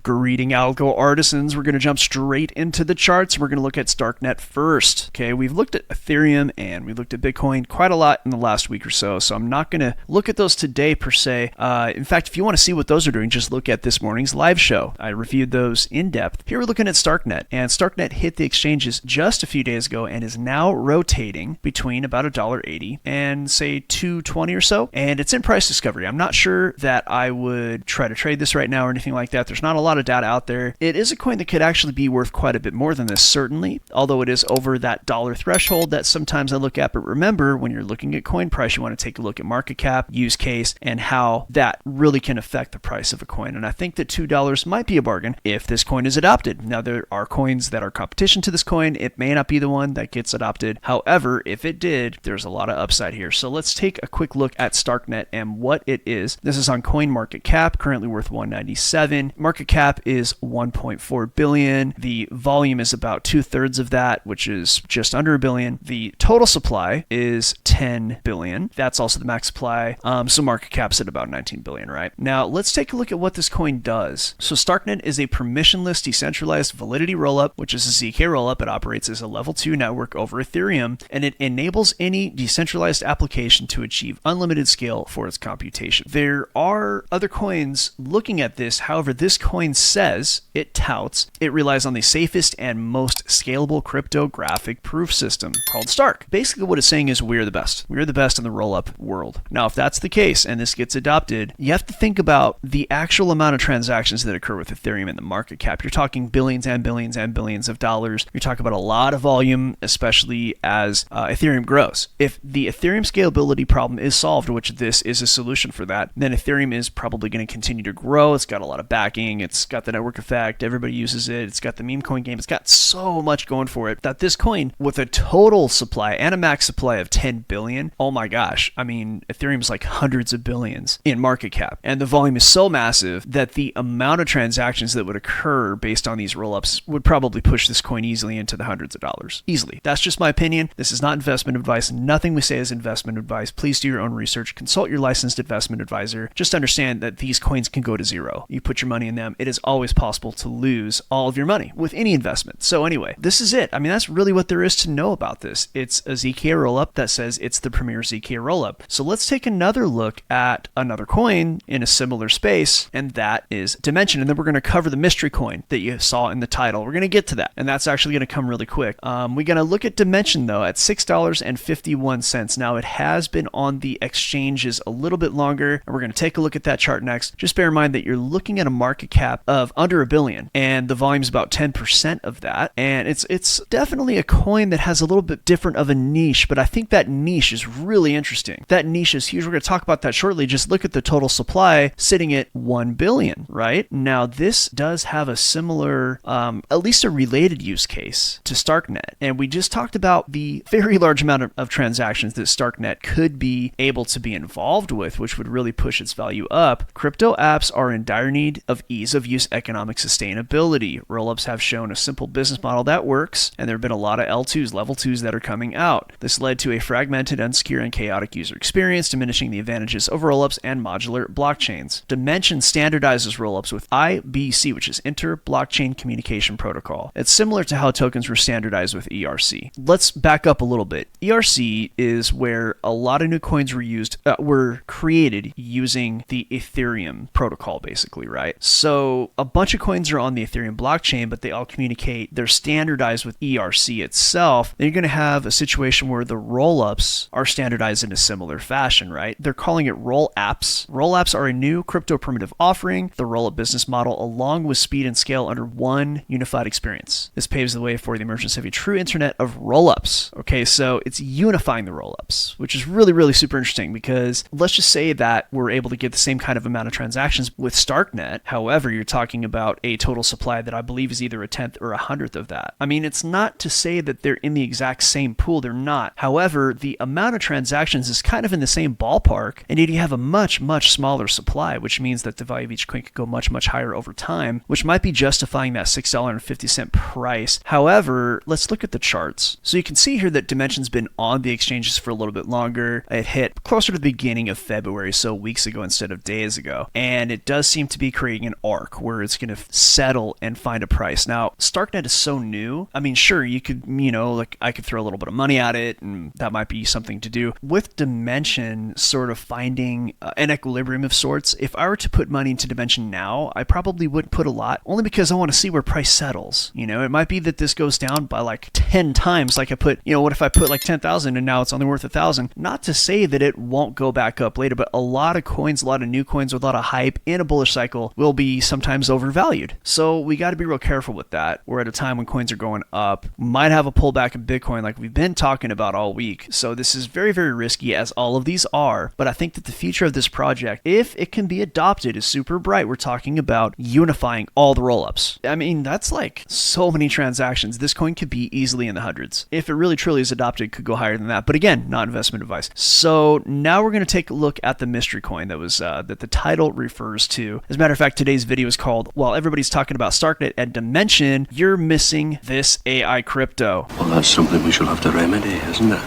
Greeting algo artisans, we're going to jump straight into the charts. We're going to look at Starknet first. Okay, we've looked at Ethereum and we looked at Bitcoin quite a lot in the last week or so I'm not going to look at those today per se. In fact, if you want to see what those are doing, just look at this morning's live show. I reviewed those in depth. Here we're looking at Starknet, and Starknet hit the exchanges just a few days ago and is now rotating between about $1.80 and say $2.20 or so, and it's in price discovery. I'm not sure that I would try to trade this right now or anything like that. There's not a lot of data out there. It is a coin that could actually be worth quite a bit more than this, certainly, although it is over that dollar threshold that sometimes I look at. But remember, when you're looking at coin price, you want to take a look at market cap, use case, and how that really can affect the price of a coin. And I think that $2 might be a bargain if this coin is adopted. Now, there are coins that are competition to this coin. It may not be the one that gets adopted. However, if it did, there's a lot of upside here. So let's take a quick look at Starknet and what it is. This is on CoinMarketCap, currently worth $197. Market cap is $1.4 billion. The volume is about 2/3 of that, which is just under $1 billion. The total supply is $10 billion. That's also the max supply. So market cap's at about $19 billion, right? Now let's take a look at what this coin does. So Starknet is a permissionless decentralized validity rollup, which is a ZK rollup. It operates as a level 2 network over Ethereum, and it enables any decentralized application to achieve unlimited scale for its computation. There are other coins looking at this. However, this coin says, it touts, it relies on the safest and most scalable cryptographic proof system called Stark. Basically what it's saying is we're the best. We're the best in the rollup world. Now, if that's the case and this gets adopted, you have to think about the actual amount of transactions that occur with Ethereum in the market cap. You're talking billions and billions and billions of dollars. You're talking about a lot of volume, especially as Ethereum grows. If the Ethereum scalability problem is solved, which this is a solution for that, then Ethereum is probably going to continue to grow. It's got a lot of backing. It's got the network effect. Everybody uses it. It's got the meme coin game. It's got so much going for it that this coin, with a total supply and a max supply of 10 billion, oh my gosh. I mean, Ethereum's like hundreds of billions in market cap. And the volume is so massive that the amount of transactions that would occur based on these rollups would probably push this coin easily into the hundreds of dollars. Easily. That's just my opinion. This is not investment advice. Nothing we say is investment advice. Please do your own research. Consult your licensed investment advisor. Just understand that these coins can go to zero. You put your money in them, it is always possible to lose all of your money with any investment. So anyway, this is it. I mean, that's really what there is to know about this. It's a ZK rollup that says it's the premier ZK rollup. So let's take another look at another coin in a similar space, and that is Dymension. And then we're going to cover the mystery coin that you saw in the title. We're going to get to that, and that's actually going to come really quick. We're going to look at Dymension though at $6.51. Now it has been on the exchanges a little bit longer, and we're going to take a look at that chart next. Just bear in mind that you're looking at a market cap of under $1 billion, and the volume is about 10% of that. And it's definitely a coin that has a little bit different of a niche, but I think that niche is really interesting. That niche is huge. We're going to talk about that shortly. Just look at the total supply sitting at 1 billion, right? Now, this does have a similar, at least a related use case to Starknet. And we just talked about the very large amount of transactions that Starknet could be able to be involved with, which would really push its value up. Crypto apps are in dire need of ease of use economic sustainability. Rollups have shown a simple business model that works, and there have been a lot of L2s, level 2s that are coming out. This led to a fragmented, unsecure, and chaotic user experience, diminishing the advantages of rollups and modular blockchains. Dymension standardizes rollups with IBC, which is Inter-Blockchain Communication Protocol. It's similar to how tokens were standardized with ERC. Let's back up a little bit. ERC is where a lot of new coins were created using the Ethereum protocol, basically, right? So a bunch of coins are on the Ethereum blockchain, but they all communicate. They're standardized with ERC itself. Then you're going to have a situation where the rollups are standardized in a similar fashion, right? They're calling it roll apps. Roll apps are a new crypto primitive offering, the rollup business model, along with speed and scale under one unified experience. This paves the way for the emergence of a true internet of rollups. Okay, so it's unifying the rollups, which is really, really super interesting, because let's just say that we're able to get the same kind of amount of transactions with Starknet. However, you're talking about a total supply that I believe is either a 10th or a 100th of that. I mean, it's not to say that they're in the exact same pool. They're not. However, the amount of transactions is kind of in the same ballpark, and yet you have a much, much smaller supply, which means that the value of each coin could go much, much higher over time, which might be justifying that $6.50 price. However, let's look at the charts. So you can see here that Dymension's been on the exchanges for a little bit longer. It hit closer to the beginning of February, so weeks ago instead of days ago. And it does seem to be creating an arc. arc where it's going to settle and find a price. Now, Starknet is so new. I mean, sure, you could, like I could throw a little bit of money at it, and that might be something to do. With Dymension sort of finding an equilibrium of sorts, if I were to put money into Dymension now, I probably wouldn't put a lot, only because I want to see where price settles. It might be that this goes down by like 10 times, like I put, what if I put like 10,000 and now it's only worth 1,000? Not to say that it won't go back up later, but a lot of coins, a lot of new coins with a lot of hype in a bullish cycle will be sometimes overvalued. So we got to be real careful with that. We're at a time when coins are going up, might have a pullback in Bitcoin like we've been talking about all week. So this is very, very risky, as all of these are, but I think that the future of this project, if it can be adopted, is super bright. We're talking about unifying all the rollups. I mean, that's like so many transactions. This coin could be easily in the hundreds. If it really truly is adopted, it could go higher than that. But again, not investment advice. So now we're going to take a look at the mystery coin that was that the title refers to. As a matter of fact, today's video is called, while everybody's talking about Starknet and Dymension, you're missing this AI crypto. Well, that's something we shall have to remedy, isn't it?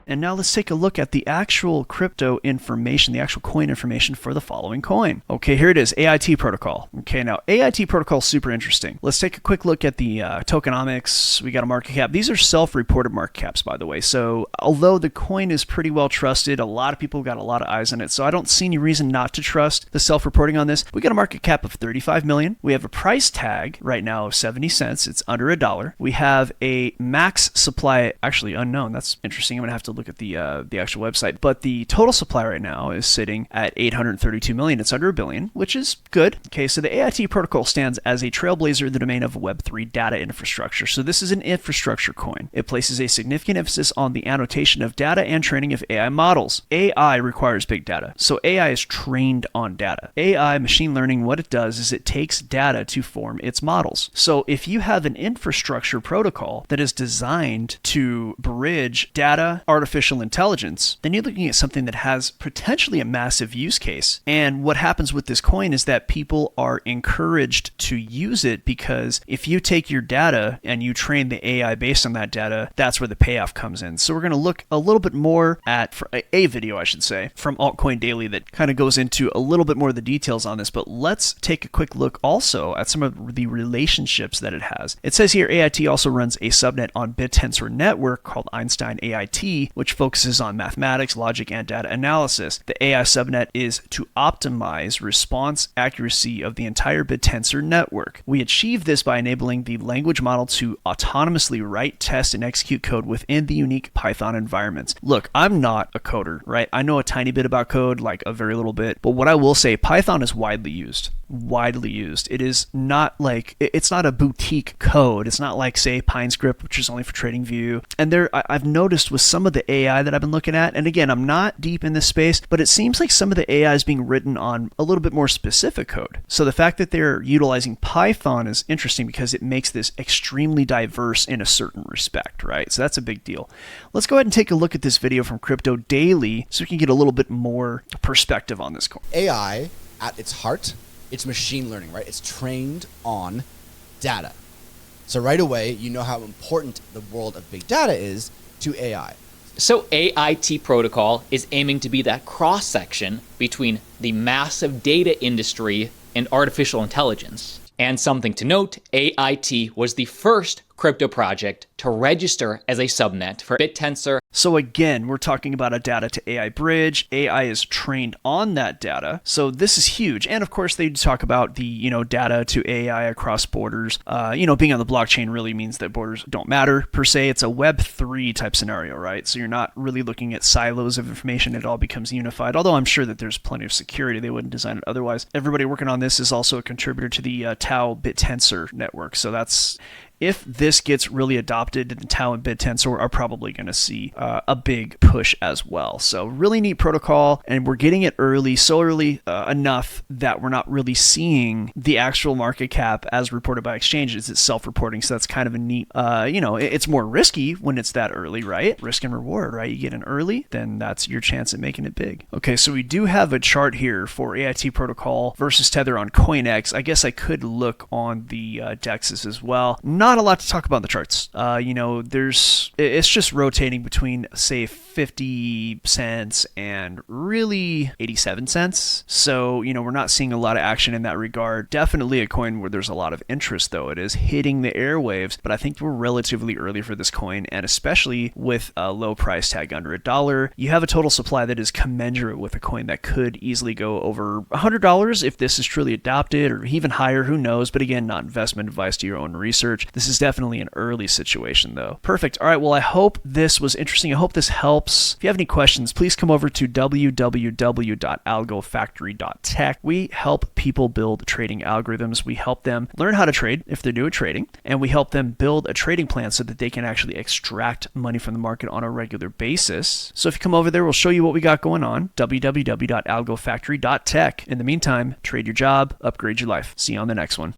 And now let's take a look at the actual crypto information, the actual coin information for the following coin. Okay, here it is, AIT protocol. Okay, now AIT protocol is super interesting. Let's take a quick look at the tokenomics. We got a market cap. These are self-reported market caps, by the way. So although the coin is pretty well trusted, a lot of people got a lot of eyes on it. So I don't see any reason not to trust the self-reporting on this. We got a market cap of 35 million. We have a price tag right now of 70 cents. It's under $1. We have a max supply, actually unknown. That's interesting. I'm gonna have to look at the actual website, but the total supply right now is sitting at 832 million. It's under $1 billion, which is good. Okay, so the AIT protocol stands as a trailblazer in the domain of Web3 data infrastructure. So this is an infrastructure coin. It places a significant emphasis on the annotation of data and training of AI models. AI requires big data, so AI is trained on data. AI, machine learning, what it does is it takes data to form its models. So if you have an infrastructure protocol that is designed to bridge data, artificial intelligence, then you're looking at something that has potentially a massive use case. And what happens with this coin is that people are encouraged to use it, because if you take your data and you train the AI based on that data, that's where the payoff comes in. So we're going to look a little bit more at a video, I should say, from Altcoin Daily that kind of goes into a little bit more of the details on this. But let's take a quick look also at some of the relationships that it has. It says here AIT also runs a subnet on BitTensor network called Einstein AIT, which focuses on mathematics, logic, and data analysis. The AI subnet is to optimize response accuracy of the entire BitTensor network. We achieve this by enabling the language model to autonomously write, test, and execute code within the unique Python environments. Look, I'm not a coder, right? I know a tiny bit about code, like a very little bit, but what I will say, Python is widely used. It is not like, it's not a boutique code. It's not like, say, PineScript, which is only for TradingView. And I've noticed with some of the AI that I've been looking at, and again, I'm not deep in this space, but it seems like some of the AI is being written on a little bit more specific code. So the fact that they're utilizing Python is interesting because it makes this extremely diverse in a certain respect, right? So that's a big deal. Let's go ahead and take a look at this video from Crypto Daily so we can get a little bit more perspective on this coin. AI, at its heart, it's machine learning, right? It's trained on data. So right away, you know how important the world of big data is to AI. So AIT protocol is aiming to be that cross-section between the massive data industry and artificial intelligence. And something to note, AIT was the first crypto project to register as a subnet for BitTensor. So again, we're talking about a data to AI bridge. AI is trained on that data. So this is huge. And of course, they talk about the, data to AI across borders. Being on the blockchain really means that borders don't matter per se. It's a Web3 type scenario, right? So you're not really looking at silos of information. It all becomes unified. Although I'm sure that there's plenty of security. They wouldn't design it otherwise. Everybody working on this is also a contributor to the Tau BitTensor network. So that's, if this gets really adopted, the Tau and BitTensor are probably going to see a big push as well. So really neat protocol, and we're getting it early, so early enough that we're not really seeing the actual market cap as reported by exchanges. It's self-reporting, so that's kind of a neat, it's more risky when it's that early, right? Risk and reward, right? You get in early, then that's your chance at making it big. Okay, so we do have a chart here for AIT protocol versus Tether on CoinEx. I guess I could look on the DEXs as well. Not not a lot to talk about in the charts. It's just rotating between, say, 50 cents and really 87 cents. So, we're not seeing a lot of action in that regard. Definitely a coin where there's a lot of interest, though. It is hitting the airwaves, but I think we're relatively early for this coin, and especially with a low price tag under $1, you have a total supply that is commensurate with a coin that could easily go over $100 if this is truly adopted, or even higher, who knows. But again, not investment advice, to your own research. This is definitely an early situation, though. Perfect. All right, well, I hope this was interesting. I hope this helps. If you have any questions, please come over to www.algofactory.tech. We help people build trading algorithms. We help them learn how to trade if they're new at trading, and we help them build a trading plan so that they can actually extract money from the market on a regular basis. So if you come over there, we'll show you what we got going on. www.algofactory.tech. In the meantime, trade your job, upgrade your life. See you on the next one.